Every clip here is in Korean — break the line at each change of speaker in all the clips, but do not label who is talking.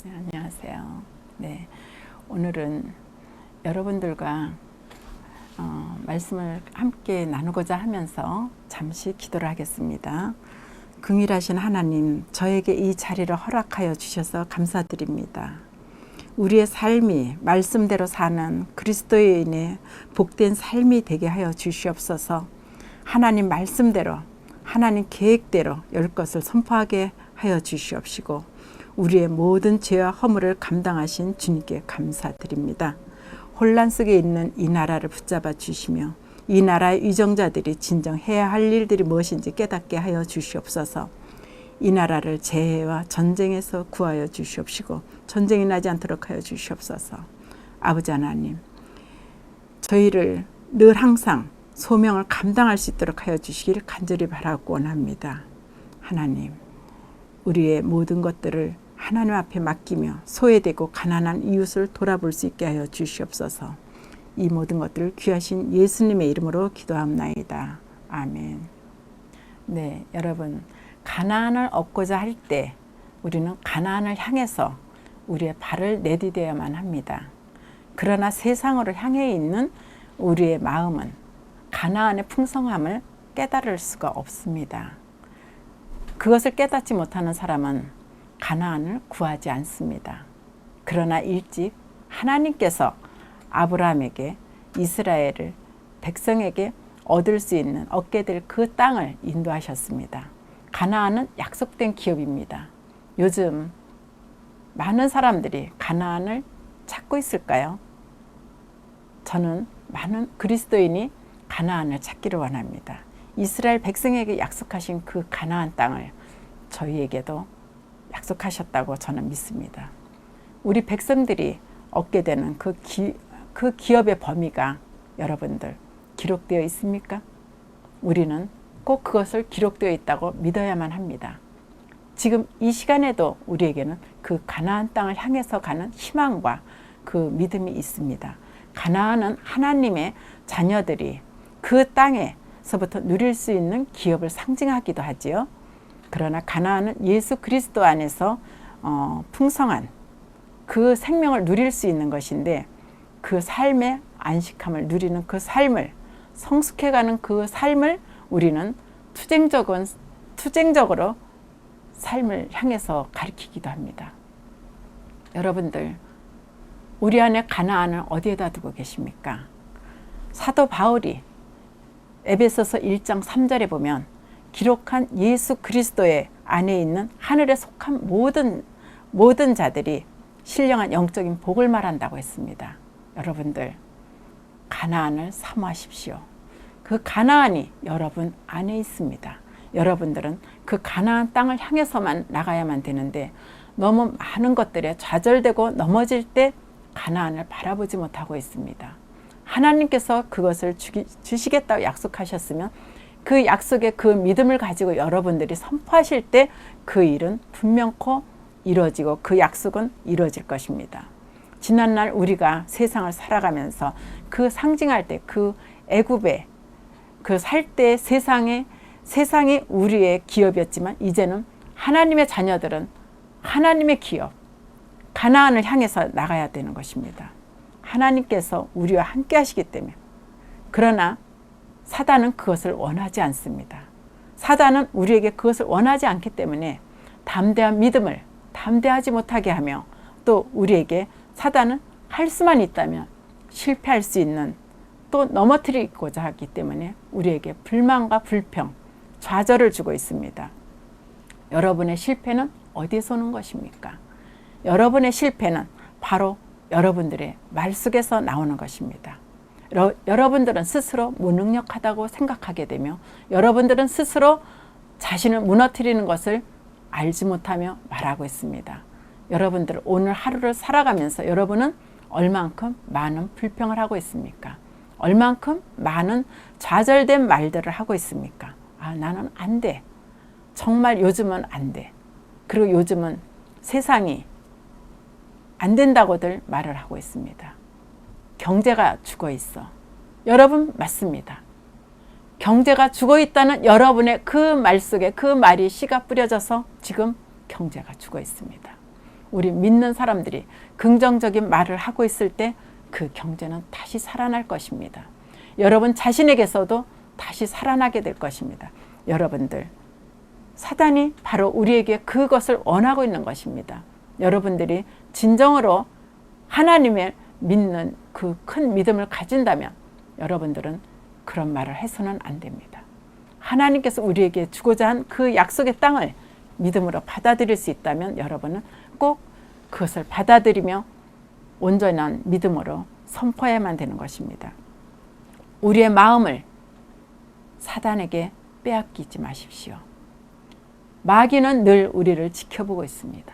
네, 안녕하세요. 네, 오늘은 여러분들과 말씀을 함께 나누고자 하면서 잠시 기도를 하겠습니다. 긍휼하신 하나님, 저에게 이 자리를 허락하여 주셔서 감사드립니다. 우리의 삶이 말씀대로 사는 그리스도인의 복된 삶이 되게 하여 주시옵소서. 하나님 말씀대로, 하나님 계획대로 열 것을 선포하게 하여 주시옵시고 우리의 모든 죄와 허물을 감당하신 주님께 감사드립니다. 혼란 속에 있는 이 나라를 붙잡아 주시며 이 나라의 위정자들이 진정 해야 할 일들이 무엇인지 깨닫게 하여 주시옵소서. 이 나라를 재해와 전쟁에서 구하여 주시옵시고 전쟁이 나지 않도록 하여 주시옵소서. 아버지 하나님, 저희를 늘 항상 소명을 감당할 수 있도록 하여 주시기를 간절히 바라고 원합니다. 하나님, 우리의 모든 것들을 하나님 앞에 맡기며 소외되고 가난한 이웃을 돌아볼 수 있게 하여 주시옵소서. 이 모든 것들을 귀하신 예수님의 이름으로 기도합나이다. 아멘. 네, 여러분, 가나안을 얻고자 할 때 우리는 가나안을 향해서 우리의 발을 내디뎌야만 합니다. 그러나 세상으로 향해 있는 우리의 마음은 가나안의 풍성함을 깨달을 수가 없습니다. 그것을 깨닫지 못하는 사람은 가나안을 구하지 않습니다. 그러나 일찍 하나님께서 아브라함에게 이스라엘을 백성에게 얻게 될 그 땅을 인도하셨습니다. 가나안은 약속된 기업입니다. 요즘 많은 사람들이 가나안을 찾고 있을까요? 저는 많은 그리스도인이 가나안을 찾기를 원합니다. 이스라엘 백성에게 약속하신 그 가나안 땅을 저희에게도 약속하셨다고 저는 믿습니다. 우리 백성들이 얻게 되는 그 기업의 범위가 여러분들 기록되어 있습니까? 우리는 꼭 그것을 기록되어 있다고 믿어야만 합니다. 지금 이 시간에도 우리에게는 그 가나안 땅을 향해서 가는 희망과 그 믿음이 있습니다. 가나안은 하나님의 자녀들이 그 땅에서부터 누릴 수 있는 기업을 상징하기도 하지요. 그러나 가나안은 예수 그리스도 안에서 풍성한 그 생명을 누릴 수 있는 것인데 그 삶의 안식함을 누리는 그 삶을 성숙해가는 그 삶을 우리는 투쟁적으로 삶을 향해서 가리키기도 합니다. 여러분들, 우리 안에 가나안을 어디에다 두고 계십니까? 사도 바울이 에베소서 1장 3절에 보면 기록한 예수 그리스도의 안에 있는 하늘에 속한 모든 자들이 신령한 영적인 복을 말한다고 했습니다. 여러분들, 가나안을 사모하십시오. 그 가나안이 여러분 안에 있습니다. 여러분들은 그 가나안 땅을 향해서만 나가야만 되는데 너무 많은 것들에 좌절되고 넘어질 때 가나안을 바라보지 못하고 있습니다. 하나님께서 그것을 주시겠다고 약속하셨으면 그 약속의 그 믿음을 가지고 여러분들이 선포하실 때 그 일은 분명코 이루어지고 그 약속은 이루어질 것입니다. 지난날 우리가 세상을 살아가면서 그 상징할 때 그 애굽의 그 살 때 세상이 우리의 기업이었지만 이제는 하나님의 자녀들은 하나님의 기업, 가나안을 향해서 나가야 되는 것입니다. 하나님께서 우리와 함께 하시기 때문에. 그러나 사단은 그것을 원하지 않습니다. 사단은 우리에게 그것을 원하지 않기 때문에 담대한 믿음을 담대하지 못하게 하며 또 우리에게 사단은 할 수만 있다면 실패할 수 있는 또 넘어뜨리고자 하기 때문에 우리에게 불만과 불평, 좌절을 주고 있습니다. 여러분의 실패는 어디에서 오는 것입니까? 여러분의 실패는 바로 여러분들의 말 속에서 나오는 것입니다. 여러분들은 스스로 무능력하다고 생각하게 되며 여러분들은 스스로 자신을 무너뜨리는 것을 알지 못하며 말하고 있습니다. 여러분들 오늘 하루를 살아가면서 여러분은 얼만큼 많은 불평을 하고 있습니까? 얼만큼 많은 좌절된 말들을 하고 있습니까? 아, 나는 안 돼. 정말 요즘은 안 돼. 그리고 요즘은 세상이 안 된다고들 말을 하고 있습니다. 경제가 죽어 있어. 여러분, 맞습니다. 경제가 죽어 있다는 여러분의 그 말 속에 그 말이 씨가 뿌려져서 지금 경제가 죽어 있습니다. 우리 믿는 사람들이 긍정적인 말을 하고 있을 때 그 경제는 다시 살아날 것입니다. 여러분 자신에게서도 다시 살아나게 될 것입니다. 여러분들, 사단이 바로 우리에게 그것을 원하고 있는 것입니다. 여러분들이 진정으로 하나님을 믿는 그 큰 믿음을 가진다면 여러분들은 그런 말을 해서는 안 됩니다. 하나님께서 우리에게 주고자 한 그 약속의 땅을 믿음으로 받아들일 수 있다면 여러분은 꼭 그것을 받아들이며 온전한 믿음으로 선포해야만 되는 것입니다. 우리의 마음을 사단에게 빼앗기지 마십시오. 마귀는 늘 우리를 지켜보고 있습니다.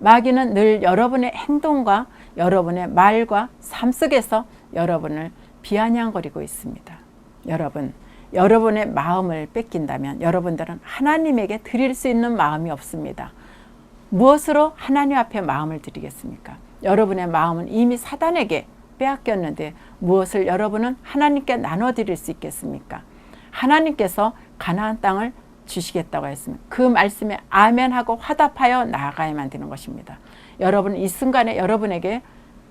마귀는 늘 여러분의 행동과 여러분의 말과 삶 속에서 여러분을 비아냥거리고 있습니다. 여러분, 여러분의 마음을 뺏긴다면 여러분들은 하나님에게 드릴 수 있는 마음이 없습니다. 무엇으로 하나님 앞에 마음을 드리겠습니까? 여러분의 마음은 이미 사단에게 빼앗겼는데 무엇을 여러분은 하나님께 나눠드릴 수 있겠습니까? 하나님께서 가나안 땅을 주시겠다고 했으면 그 말씀에 아멘하고 화답하여 나아가야만 되는 것입니다. 여러분 이 순간에 여러분에게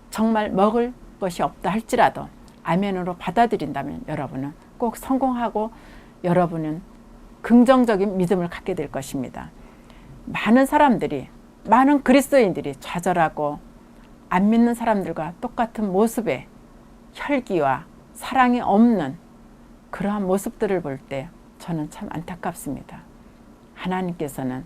정말 먹을 것이 없다 할지라도 아멘으로 받아들인다면 여러분은 꼭 성공하고 여러분은 긍정적인 믿음을 갖게 될 것입니다. 많은 사람들이, 많은 그리스도인들이 좌절하고 안 믿는 사람들과 똑같은 모습의 혈기와 사랑이 없는 그러한 모습들을 볼 때 저는 참 안타깝습니다. 하나님께서는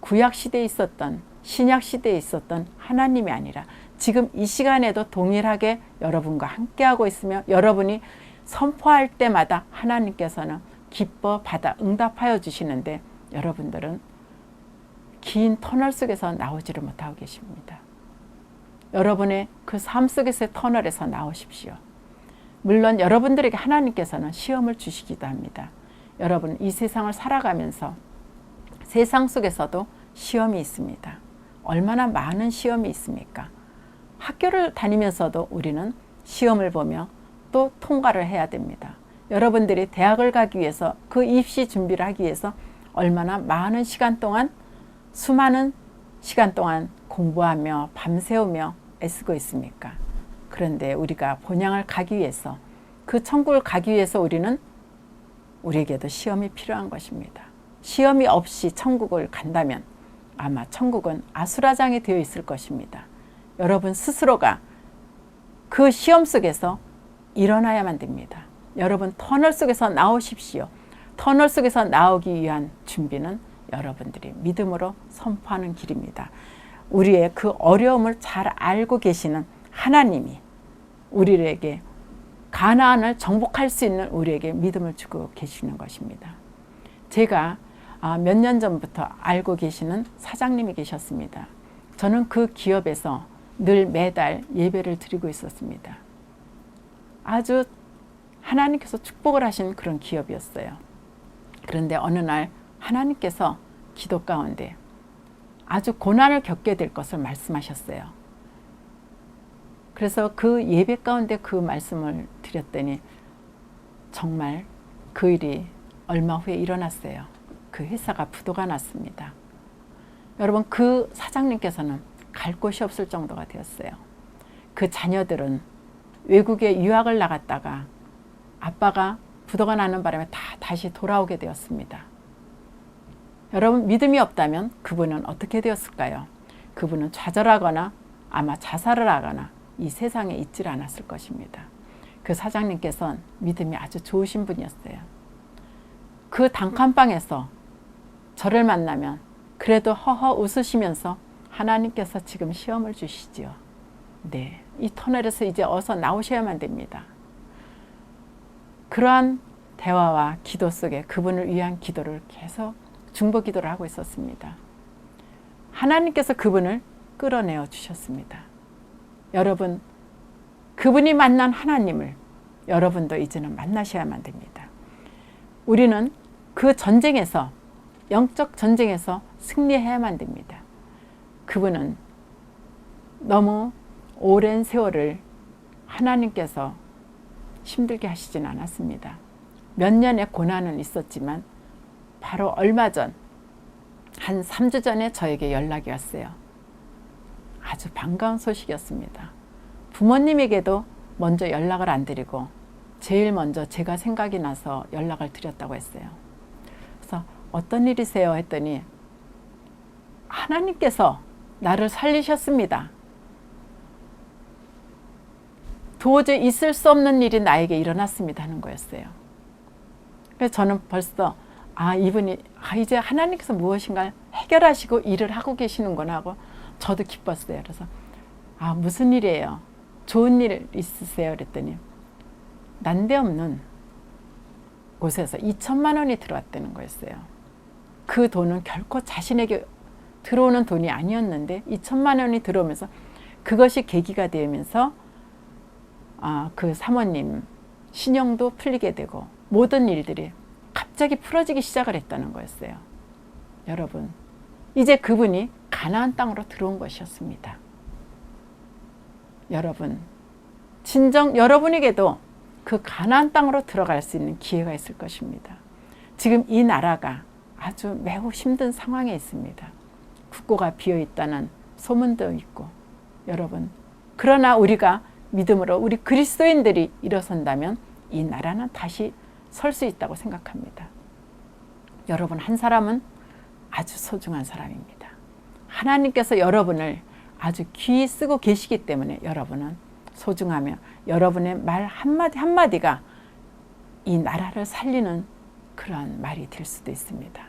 구약시대에 있었던, 신약시대에 있었던 하나님이 아니라 지금 이 시간에도 동일하게 여러분과 함께하고 있으며 여러분이 선포할 때마다 하나님께서는 기뻐 받아 응답하여 주시는데 여러분들은 긴 터널 속에서 나오지를 못하고 계십니다. 여러분의 그 삶 속에서의 터널에서 나오십시오. 물론 여러분들에게 하나님께서는 시험을 주시기도 합니다. 여러분 이 세상을 살아가면서 세상 속에서도 시험이 있습니다. 얼마나 많은 시험이 있습니까? 학교를 다니면서도 우리는 시험을 보며 또 통과를 해야 됩니다. 여러분들이 대학을 가기 위해서 그 입시 준비를 하기 위해서 얼마나 많은 시간 동안 수많은 시간 동안 공부하며 밤새우며 애쓰고 있습니까? 그런데 우리가 본향을 가기 위해서 그 천국을 가기 위해서 우리에게도 시험이 필요한 것입니다. 시험이 없이 천국을 간다면 아마 천국은 아수라장이 되어 있을 것입니다. 여러분 스스로가 그 시험 속에서 일어나야만 됩니다. 여러분 터널 속에서 나오십시오. 터널 속에서 나오기 위한 준비는 여러분들이 믿음으로 선포하는 길입니다. 우리의 그 어려움을 잘 알고 계시는 하나님이 우리에게 가나안을 정복할 수 있는 우리에게 믿음을 주고 계시는 것입니다. 제가 몇 년 전부터 알고 계시는 사장님이 계셨습니다. 저는 그 기업에서 늘 매달 예배를 드리고 있었습니다. 아주 하나님께서 축복을 하신 그런 기업이었어요. 그런데 어느 날 하나님께서 기도 가운데 아주 고난을 겪게 될 것을 말씀하셨어요. 그래서 그 예배 가운데 그 말씀을 드렸더니 정말 그 일이 얼마 후에 일어났어요. 그 회사가 부도가 났습니다. 여러분 그 사장님께서는 갈 곳이 없을 정도가 되었어요. 그 자녀들은 외국에 유학을 나갔다가 아빠가 부도가 나는 바람에 다시 돌아오게 되었습니다. 여러분 믿음이 없다면 그분은 어떻게 되었을까요? 그분은 좌절하거나 아마 자살을 하거나 이 세상에 있질 않았을 것입니다. 그 사장님께서는 믿음이 아주 좋으신 분이었어요. 그 단칸방에서 저를 만나면 그래도 허허 웃으시면서 하나님께서 지금 시험을 주시지요. 네, 이 터널에서 이제 어서 나오셔야만 됩니다. 그러한 대화와 기도 속에 그분을 위한 기도를 계속 중보 기도를 하고 있었습니다. 하나님께서 그분을 끌어내어 주셨습니다. 여러분, 그분이 만난 하나님을 여러분도 이제는 만나셔야만 됩니다. 우리는 그 전쟁에서, 영적 전쟁에서 승리해야만 됩니다. 그분은 너무 오랜 세월을 하나님께서 힘들게 하시진 않았습니다. 몇 년의 고난은 있었지만 바로 얼마 전, 한 3주 전에 저에게 연락이 왔어요. 아주 반가운 소식이었습니다. 부모님에게도 먼저 연락을 안 드리고 제일 먼저 제가 생각이 나서 연락을 드렸다고 했어요. 그래서 어떤 일이세요? 했더니 하나님께서 나를 살리셨습니다. 도저히 있을 수 없는 일이 나에게 일어났습니다 하는 거였어요. 그래서 저는 벌써 이분이 이제 하나님께서 무엇인가 해결하시고 일을 하고 계시는구나 하고 저도 기뻤어요. 그래서 무슨 일이에요? 좋은 일 있으세요? 그랬더니 난데없는 곳에서 2천만 원이 들어왔다는 거였어요. 그 돈은 결코 자신에게 들어오는 돈이 아니었는데 2천만 원이 들어오면서 그것이 계기가 되면서 그 사모님 신용도 풀리게 되고 모든 일들이 갑자기 풀어지기 시작을 했다는 거였어요. 여러분, 이제 그분이 가나안 땅으로 들어온 것이었습니다. 여러분, 진정 여러분에게도 그 가나안 땅으로 들어갈 수 있는 기회가 있을 것입니다. 지금 이 나라가 아주 매우 힘든 상황에 있습니다. 국고가 비어 있다는 소문도 있고, 여러분, 그러나 우리가 믿음으로 우리 그리스도인들이 일어선다면 이 나라는 다시 설 수 있다고 생각합니다. 여러분 한 사람은 아주 소중한 사람입니다. 하나님께서 여러분을 아주 귀히 쓰고 계시기 때문에 여러분은 소중하며 여러분의 말 한마디 한마디가 이 나라를 살리는 그런 말이 될 수도 있습니다.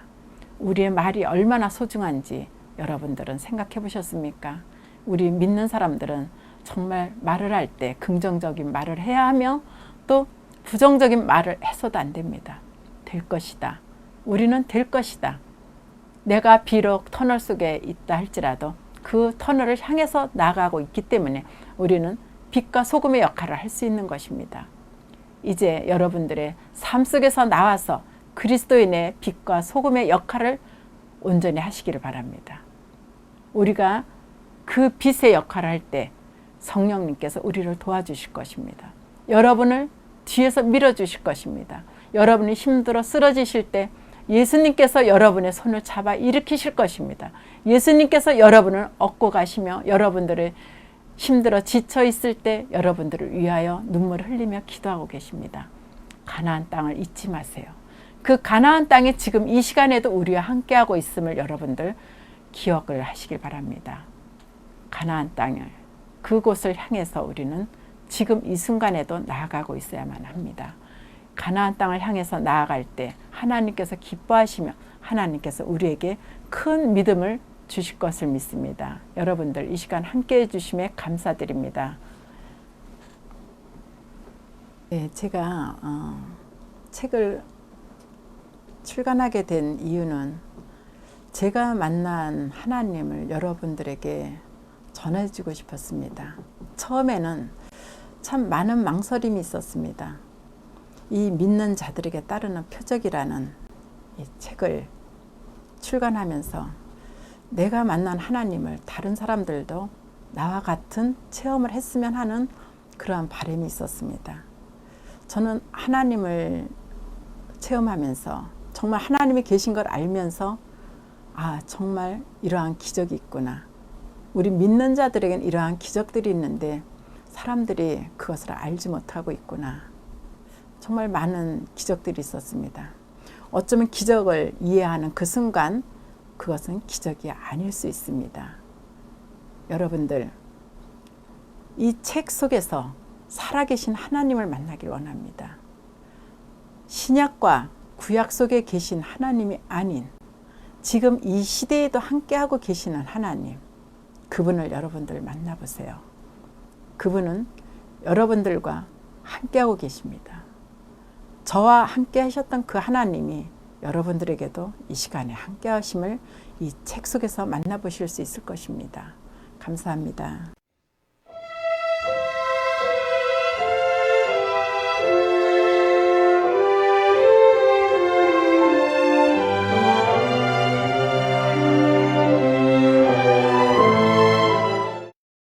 우리의 말이 얼마나 소중한지 여러분들은 생각해 보셨습니까? 우리 믿는 사람들은 정말 말을 할 때 긍정적인 말을 해야 하며 또 부정적인 말을 해서도 안 됩니다. 될 것이다. 우리는 될 것이다. 내가 비록 터널 속에 있다 할지라도 그 터널을 향해서 나아가고 있기 때문에 우리는 빛과 소금의 역할을 할 수 있는 것입니다. 이제 여러분들의 삶 속에서 나와서 그리스도인의 빛과 소금의 역할을 온전히 하시기를 바랍니다. 우리가 그 빛의 역할을 할 때 성령님께서 우리를 도와주실 것입니다. 여러분을 뒤에서 밀어주실 것입니다. 여러분이 힘들어 쓰러지실 때 예수님께서 여러분의 손을 잡아 일으키실 것입니다. 예수님께서 여러분을 얻고 가시며 여러분들의 힘들어 지쳐 있을 때 여러분들을 위하여 눈물을 흘리며 기도하고 계십니다. 가나안 땅을 잊지 마세요. 그 가나안 땅에 지금 이 시간에도 우리와 함께하고 있음을 여러분들 기억을 하시길 바랍니다. 가나안 땅을 그곳을 향해서 우리는 지금 이 순간에도 나아가고 있어야만 합니다. 가나안 땅을 향해서 나아갈 때 하나님께서 기뻐하시며 하나님께서 우리에게 큰 믿음을 주실 것을 믿습니다. 여러분들 이 시간 함께해 주심에 감사드립니다. 네, 제가 책을 출간하게 된 이유는 제가 만난 하나님을 여러분들에게 전해주고 싶었습니다. 처음에는 참 많은 망설임이 있었습니다. 이 믿는 자들에게 따르는 표적이라는 이 책을 출간하면서 내가 만난 하나님을 다른 사람들도 나와 같은 체험을 했으면 하는 그러한 바람이 있었습니다. 저는 하나님을 체험하면서 정말 하나님이 계신 걸 알면서 정말 이러한 기적이 있구나. 우리 믿는 자들에게는 이러한 기적들이 있는데 사람들이 그것을 알지 못하고 있구나. 정말 많은 기적들이 있었습니다. 어쩌면 기적을 이해하는 그 순간 그것은 기적이 아닐 수 있습니다. 여러분들 이 책 속에서 살아계신 하나님을 만나길 원합니다. 신약과 구약 속에 계신 하나님이 아닌 지금 이 시대에도 함께하고 계시는 하나님, 그분을 여러분들 만나보세요. 그분은 여러분들과 함께하고 계십니다. 저와 함께 하셨던 그 하나님이 여러분들에게도 이 시간에 함께 하심을 이 책 속에서 만나보실 수 있을 것입니다. 감사합니다.